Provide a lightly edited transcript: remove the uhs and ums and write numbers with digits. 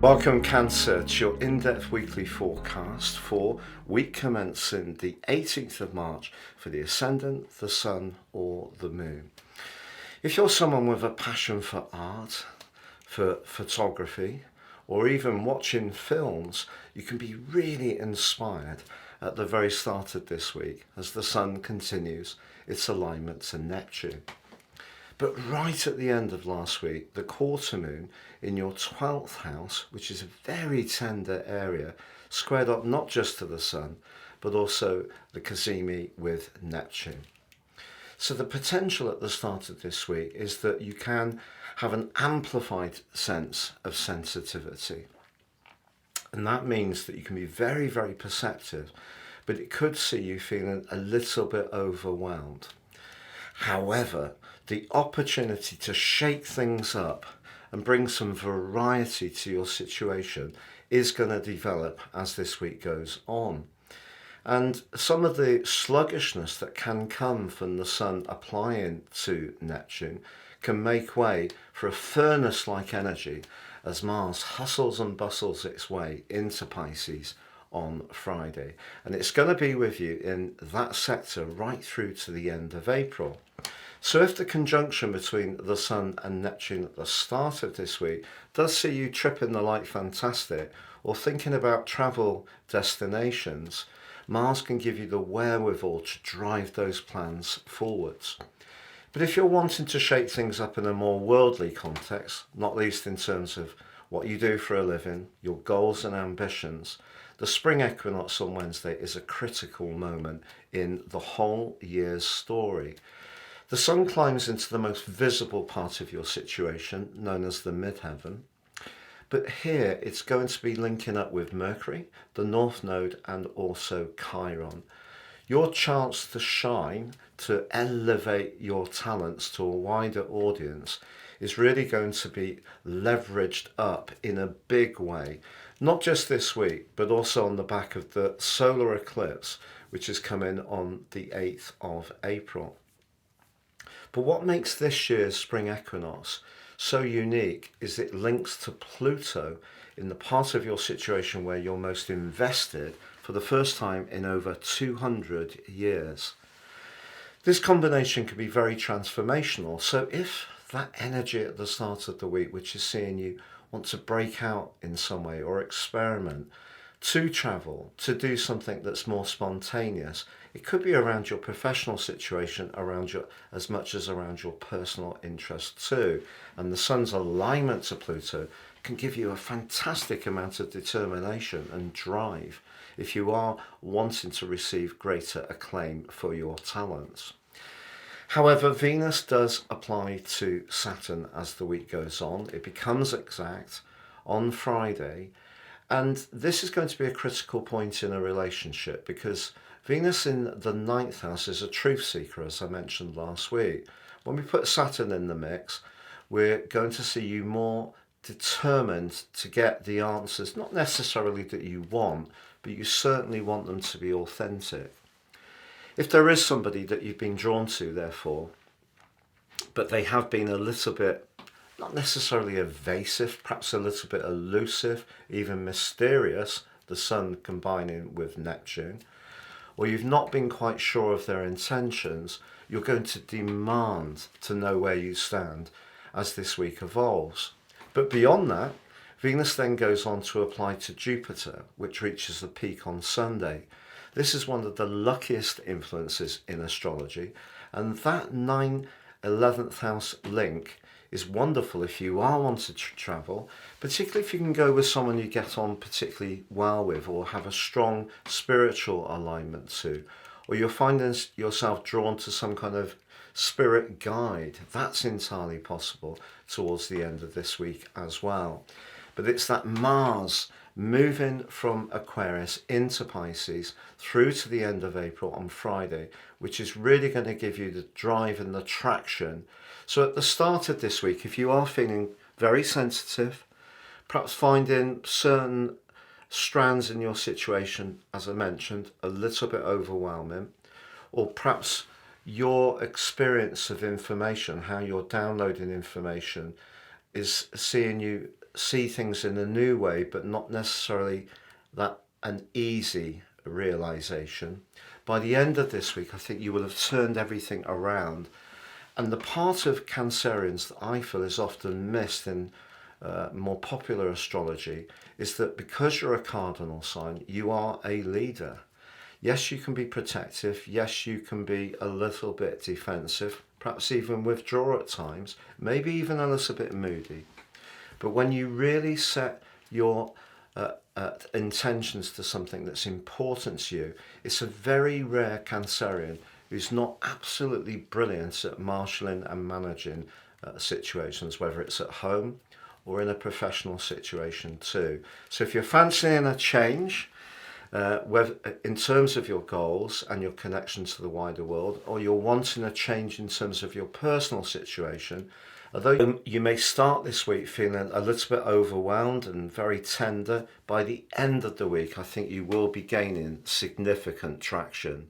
Welcome Cancer to your in-depth weekly forecast for week commencing the 18th of March for the Ascendant, the Sun or the Moon. If you're someone with a passion for art, for photography or even watching films, you can be really inspired at the very start of this week as the Sun continues its alignment to Neptune. But right at the end of last week, the quarter moon in your 12th house, which is a very tender area, squared up not just to the Sun, but also the cazimi with Neptune. So the potential at the start of this week is that you can have an amplified sense of sensitivity. And that means that you can be very, very perceptive, but it could see you feeling a little bit overwhelmed. However, the opportunity to shake things up and bring some variety to your situation is going to develop as this week goes on. And some of the sluggishness that can come from the Sun applying to Neptune can make way for a furnace-like energy as Mars hustles and bustles its way into Pisces on Friday. And it's going to be with you in that sector right through to the end of April. So if the conjunction between the Sun and Neptune at the start of this week does see you tripping the light fantastic or thinking about travel destinations, Mars can give you the wherewithal to drive those plans forwards. But if you're wanting to shake things up in a more worldly context, not least in terms of what you do for a living, your goals and ambitions, the spring equinox on Wednesday is a critical moment in the whole year's story. The Sun climbs into the most visible part of your situation, known as the midheaven. But here it's going to be linking up with Mercury, the North Node, and also Chiron. Your chance to shine, to elevate your talents to a wider audience, is really going to be leveraged up in a big way. Not just this week, but also on the back of the solar eclipse, which is coming on the 8th of April. But what makes this year's spring equinox so unique is it links to Pluto in the part of your situation where you're most invested for the first time in over 200 years. This combination can be very transformational. So if that energy at the start of the week, which is seeing you want to break out in some way or experiment, to travel, to do something that's more spontaneous. It could be around your professional situation, as much as around your personal interest too. And the Sun's alignment to Pluto can give you a fantastic amount of determination and drive if you are wanting to receive greater acclaim for your talents. However, Venus does apply to Saturn as the week goes on. It becomes exact on Friday. And this is going to be a critical point in a relationship because Venus in the 9th house is a truth seeker, as I mentioned last week. When we put Saturn in the mix, we're going to see you more determined to get the answers, not necessarily that you want, but you certainly want them to be authentic. If there is somebody that you've been drawn to, therefore, but they have been a little bit not necessarily evasive, perhaps a little bit elusive, even mysterious, the Sun combining with Neptune, or you've not been quite sure of their intentions, you're going to demand to know where you stand as this week evolves. But beyond that, Venus then goes on to apply to Jupiter, which reaches the peak on Sunday. This is one of the luckiest influences in astrology, and that 9-11th house link is wonderful if you are wanting to travel, particularly if you can go with someone you get on particularly well with or have a strong spiritual alignment to, or you're finding yourself drawn to some kind of spirit guide. That's entirely possible towards the end of this week as well. But it's that Mars moving from Aquarius into Pisces through to the end of April on Friday, which is really going to give you the drive and the traction. So at the start of this week, if you are feeling very sensitive, perhaps finding certain strands in your situation, as I mentioned, a little bit overwhelming, or perhaps your experience of information, how you're downloading information, is seeing you see things in a new way, but not necessarily that an easy realization. By the end of this week, I think you will have turned everything around. And the part of Cancerians that I feel is often missed in more popular astrology is that because you're a cardinal sign, you are a leader. Yes, you can be protective. Yes, you can be a little bit defensive, perhaps even withdraw at times, maybe even a little bit moody. But when you really set your intentions to something that's important to you, it's a very rare Cancerian who's not absolutely brilliant at marshalling and managing situations, whether it's at home or in a professional situation too. So if you're fancying a change, whether in terms of your goals and your connection to the wider world, or you're wanting a change in terms of your personal situation, although you may start this week feeling a little bit overwhelmed and very tender, by the end of the week, I think you will be gaining significant traction.